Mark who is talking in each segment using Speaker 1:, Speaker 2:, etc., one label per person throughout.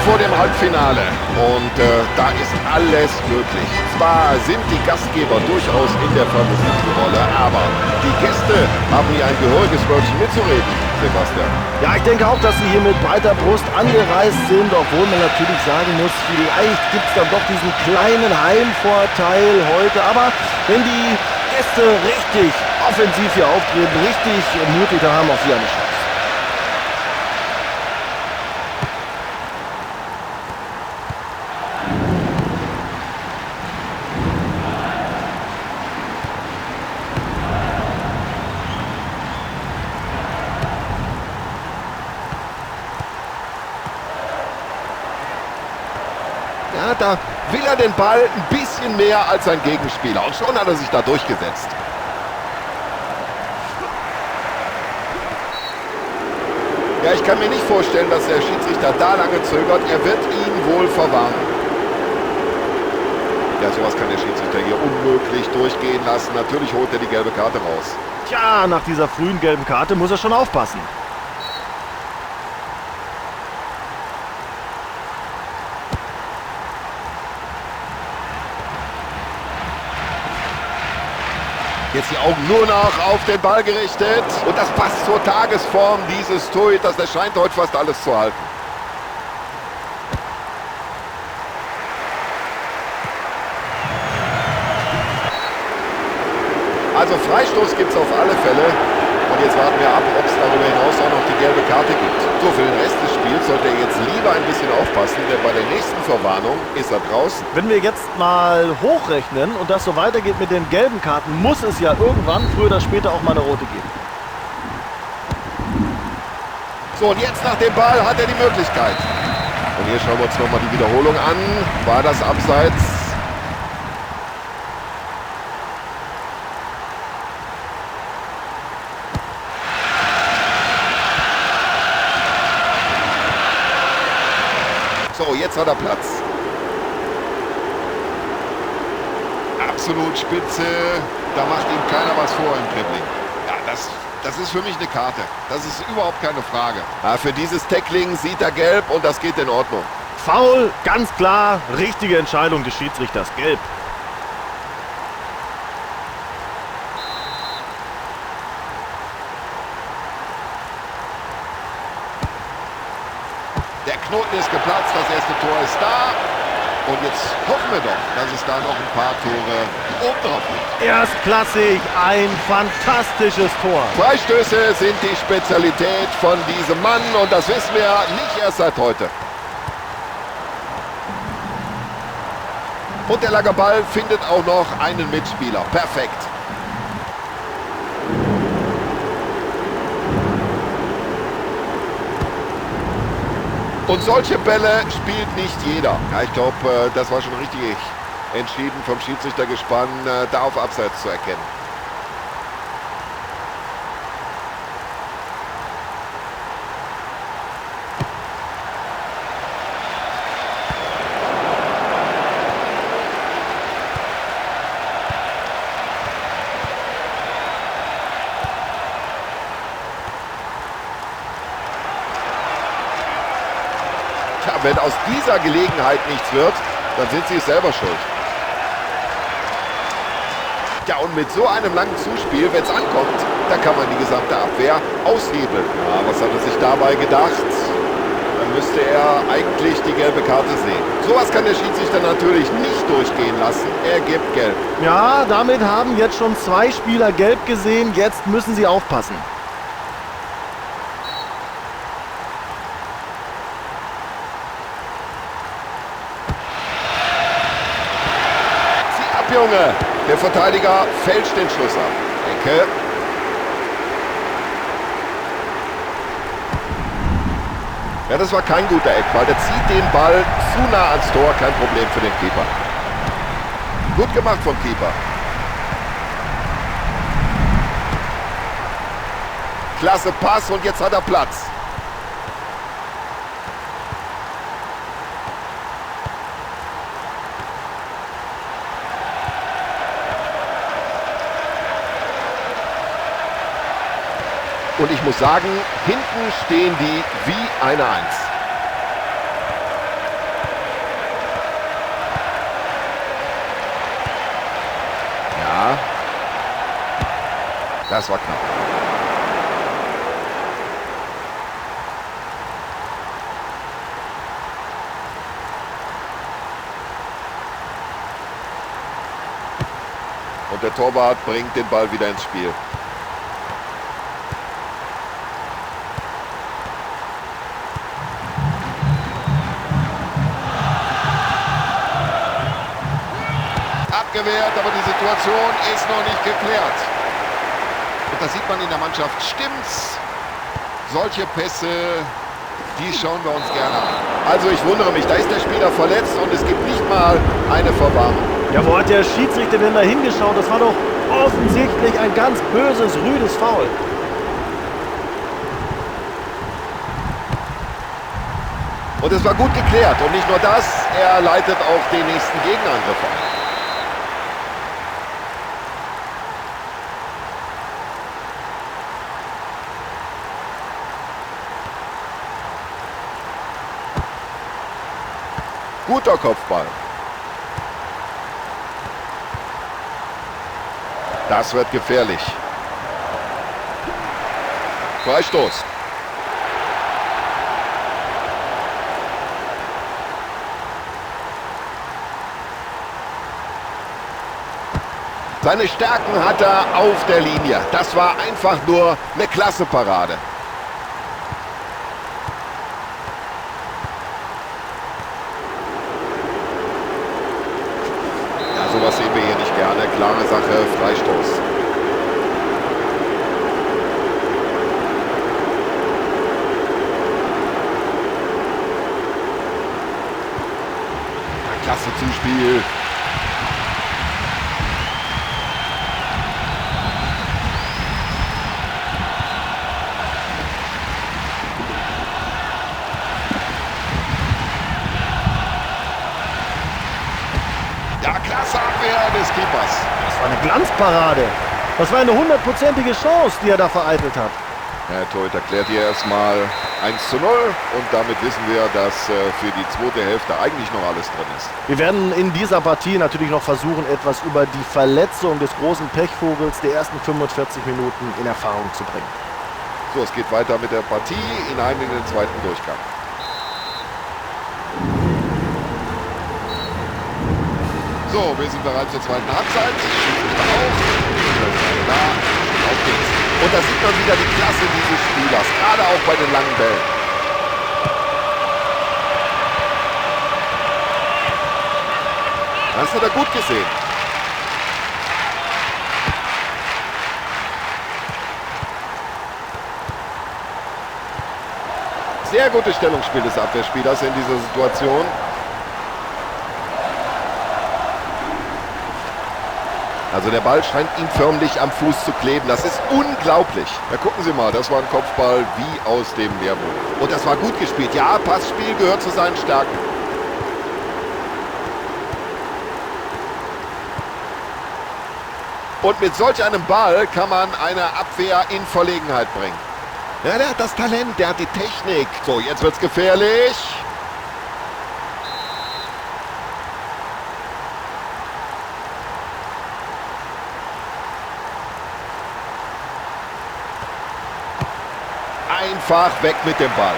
Speaker 1: vor dem Halbfinale und da ist alles möglich. Zwar sind die Gastgeber durchaus in der Favoritenrolle, aber die Gäste haben hier ein gehöriges Wörtchen mitzureden, Sebastian.
Speaker 2: Ja, ich denke auch, dass sie hier mit breiter Brust angereist sind, obwohl man natürlich sagen muss, vielleicht gibt es dann doch diesen kleinen Heimvorteil heute. Aber wenn die Gäste richtig offensiv hier auftreten, richtig mutig, da haben auch sie eine Chance.
Speaker 1: Ja, da will er den Ball ein bisschen mehr als sein Gegenspieler. Und schon hat er sich da durchgesetzt. Ja, ich kann mir nicht vorstellen, dass der Schiedsrichter da lange zögert. Er wird ihn wohl verwarnen. Ja, sowas kann der Schiedsrichter hier unmöglich durchgehen lassen. Natürlich holt er die gelbe Karte raus.
Speaker 2: Tja, nach dieser frühen gelben Karte muss er schon aufpassen.
Speaker 1: Jetzt die Augen nur noch auf den Ball gerichtet. Und das passt zur Tagesform dieses Torhüters. Der scheint heute fast alles zu halten. Also Freistoß gibt es auf alle Fälle. Und jetzt warten wir ab, ob es darüber hinaus auch noch die gelbe Karte gibt. So, für den Rest des Spiels sollte er jetzt lieber ein bisschen aufpassen, denn bei der nächsten Verwarnung ist er draußen.
Speaker 2: Wenn wir jetzt mal hochrechnen und das so weitergeht mit den gelben Karten, muss es ja irgendwann, früher oder später, auch mal eine rote geben.
Speaker 1: So, und jetzt nach dem Ball hat er die Möglichkeit. Und hier schauen wir uns nochmal die Wiederholung an. War das Abseits? So, jetzt hat er Platz. Absolut spitze. Da macht ihm keiner was vor im Dribbling. Ja, das ist für mich eine Karte. Das ist überhaupt keine Frage. Ja, für dieses Tackling sieht er gelb und das geht in Ordnung.
Speaker 2: Foul, ganz klar, richtige Entscheidung des Schiedsrichters, gelb.
Speaker 1: Der Knoten ist geplatzt, das erste Tor ist da. Und jetzt hoffen wir doch, dass es da noch ein paar Tore oben drauf gibt.
Speaker 2: Erstklassig, ein fantastisches Tor.
Speaker 1: Freistöße sind die Spezialität von diesem Mann und das wissen wir nicht erst seit heute. Und der lange Ball findet auch noch einen Mitspieler. Perfekt. Und solche Bälle spielt nicht jeder. Ja, ich glaube, das war schon richtig entschieden vom Schiedsrichtergespann, da auf Abseits zu erkennen. Tja, wenn aus dieser Gelegenheit nichts wird, dann sind sie es selber schuld. Ja, und mit so einem langen Zuspiel, wenn es ankommt, da kann man die gesamte Abwehr aushebeln. Ja, was hat er sich dabei gedacht? Dann müsste er eigentlich die gelbe Karte sehen. Sowas kann der Schiedsrichter natürlich nicht durchgehen lassen. Er gibt gelb.
Speaker 2: Ja, damit haben jetzt schon 2 Spieler gelb gesehen. Jetzt müssen sie aufpassen.
Speaker 1: Zieh ab, Junge! Der Verteidiger fälscht den Schuss ab. Ecke. Ja, das war kein guter Eckball. Der zieht den Ball zu nah ans Tor. Kein Problem für den Keeper. Gut gemacht vom Keeper. Klasse Pass und jetzt hat er Platz. Und ich muss sagen, hinten stehen die wie eine Eins. Das war knapp. Und der Torwart bringt den Ball wieder ins Spiel. Abgewehrt, aber die Situation ist noch nicht geklärt. Und da sieht man in der Mannschaft, stimmt's? Solche Pässe, die schauen wir uns gerne an. Also ich wundere mich, da ist der Spieler verletzt und es gibt nicht mal eine Verwarnung.
Speaker 2: Ja, wo hat der Schiedsrichter denn da hingeschaut? Das war doch offensichtlich ein ganz böses, rüdes Foul.
Speaker 1: Und es war gut geklärt. Und nicht nur das, er leitet auch den nächsten Gegenangriff ein. Guter Kopfball. Das wird gefährlich. Freistoß. Seine Stärken hat er auf der Linie. Das war einfach nur eine klasse Parade. Sowas sehen wir hier nicht gerne. Klare Sache, Freistoß. Ein klasse Zuspiel. Ja, klasse Abwehr des Keepers.
Speaker 2: Das war eine Glanzparade. Das war eine 100%ige Chance, die er da vereitelt hat.
Speaker 1: Der Torhüter klärt hier erstmal 1:0 und damit wissen wir, dass für die zweite Hälfte eigentlich noch alles drin ist.
Speaker 2: Wir werden in dieser Partie natürlich noch versuchen, etwas über die Verletzung des großen Pechvogels der ersten 45 Minuten in Erfahrung zu bringen.
Speaker 1: So, es geht weiter mit der Partie hinein in den zweiten Durchgang. So, wir sind bereit zur zweiten Halbzeit. Schiedsrichter auch. Da, auf geht's. Und da sieht man wieder die Klasse dieses Spielers, gerade auch bei den langen Bällen. Das hat er gut gesehen. Sehr gutes Stellungsspiel des Abwehrspielers in dieser Situation. Also der Ball scheint ihm förmlich am Fuß zu kleben. Das ist unglaublich. Ja, gucken Sie mal, das war ein Kopfball wie aus dem Meerbuch. Und das war gut gespielt. Ja, Passspiel gehört zu seinen Stärken. Und mit solch einem Ball kann man eine Abwehr in Verlegenheit bringen. Ja, der hat das Talent, der hat die Technik. So, jetzt wird's gefährlich. Einfach weg mit dem Ball.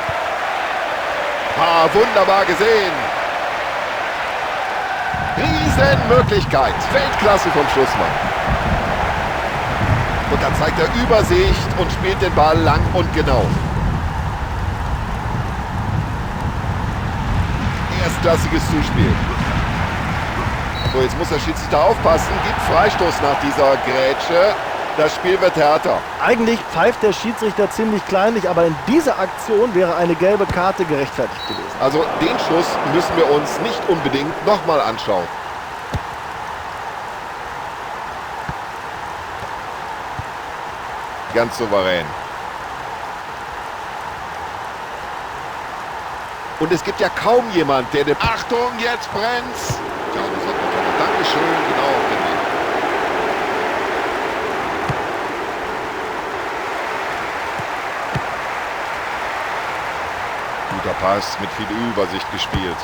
Speaker 1: Ah, wunderbar gesehen. Riesenmöglichkeit. Weltklasse vom Schussmann. Und dann zeigt er Übersicht und spielt den Ball lang und genau. Erstklassiges Zuspiel. So, jetzt muss der Schiedsrichter aufpassen. Gibt Freistoß nach dieser Grätsche. Das Spiel wird härter.
Speaker 2: Eigentlich pfeift der Schiedsrichter ziemlich kleinlich, aber in dieser Aktion wäre eine gelbe Karte gerechtfertigt gewesen.
Speaker 1: Also den Schuss müssen wir uns nicht unbedingt nochmal anschauen. Ganz souverän. Und es gibt ja kaum jemand, der den... Achtung, jetzt brennt's! Ja, das hat man. Dankeschön, genau. Guter Pass, mit viel Übersicht gespielt.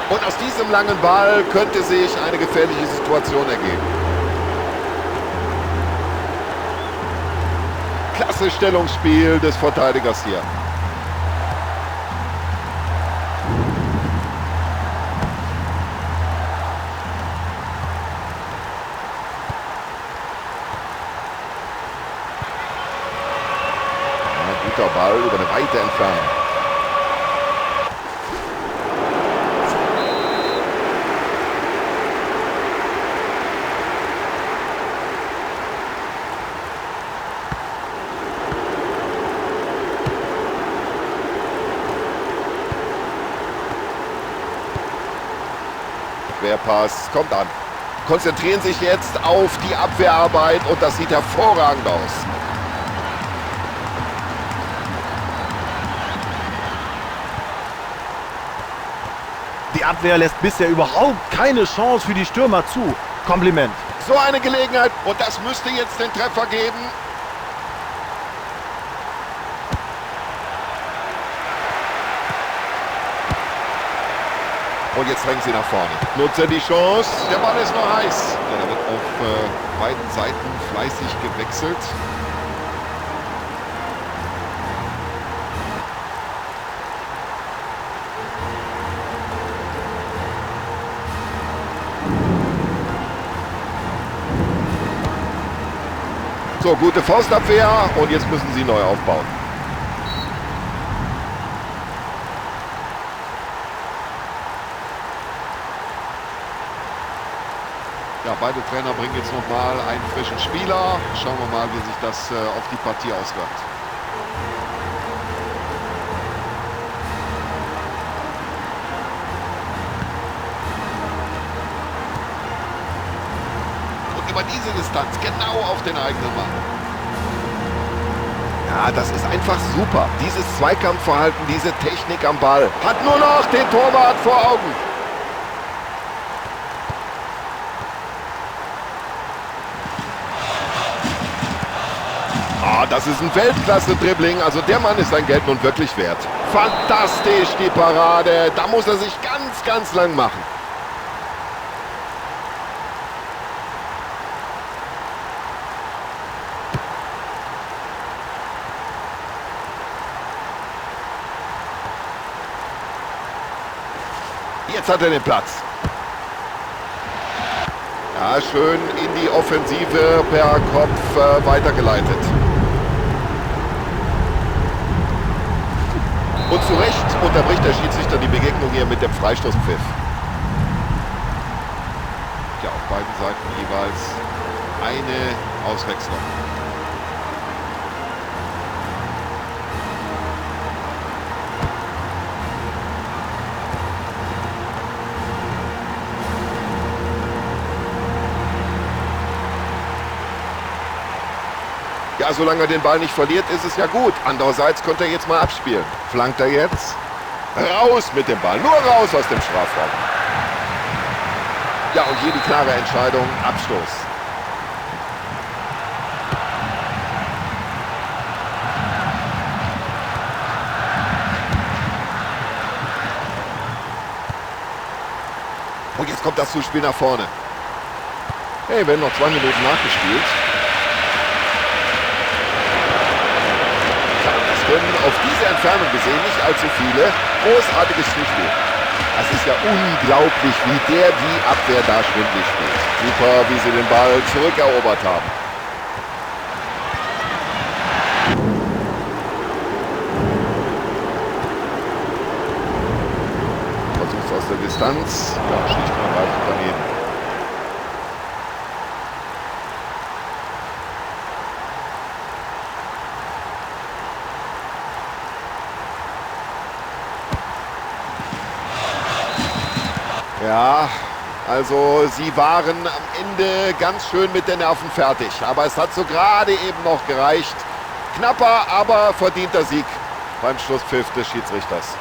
Speaker 1: Und aus diesem langen Ball könnte sich eine gefährliche Situation ergeben. Klasse Stellungsspiel des Verteidigers hier. Guter Ball über eine weite Entfernung. Querpass kommt an. Konzentrieren sich jetzt auf die Abwehrarbeit und das sieht hervorragend aus.
Speaker 2: Die Abwehr lässt bisher überhaupt keine Chance für die Stürmer zu. Kompliment.
Speaker 1: So eine Gelegenheit und das müsste jetzt den Treffer geben. Und jetzt drängen sie nach vorne. Nutze die Chance. Der Ball ist noch heiß. Ja, da wird auf beiden Seiten fleißig gewechselt. So, gute Faustabwehr und jetzt müssen sie neu aufbauen. Ja, beide Trainer bringen jetzt nochmal einen frischen Spieler. Schauen wir mal, wie sich das auf die Partie auswirkt. Über diese Distanz, genau auf den eigenen Mann. Ja, das ist einfach super. Dieses Zweikampfverhalten, diese Technik am Ball. Hat nur noch den Torwart vor Augen. Ah, das ist ein Weltklasse-Dribbling. Also der Mann ist sein Geld nun wirklich wert. Fantastisch, die Parade. Da muss er sich ganz, ganz lang machen. Jetzt hat er den Platz. Ja, schön in die Offensive per Kopf weitergeleitet. Und zu Recht unterbricht der Schiedsrichter die Begegnung hier mit dem Freistoßpfiff. Ja, auf beiden Seiten jeweils eine Auswechslung. Ja, solange er den Ball nicht verliert, ist es ja gut. Andererseits könnte er jetzt mal abspielen. Flankt er jetzt? Raus mit dem Ball. Nur raus aus dem Strafraum. Ja, und hier die klare Entscheidung. Abstoß. Und jetzt kommt das Zuspiel nach vorne. Hey, werden noch 2 Minuten nachgespielt. Auf diese Entfernung gesehen nicht allzu viele. Großartiges Zuspiel. Es ist ja unglaublich, wie die Abwehr da schwindelig spielt. Super, wie sie den Ball zurückerobert haben. Versucht aus der Distanz. Ja, schlicht und ergreifend daneben. Ja, also sie waren am Ende ganz schön mit den Nerven fertig. Aber es hat so gerade eben noch gereicht. Knapper, aber verdienter Sieg beim Schlusspfiff des Schiedsrichters.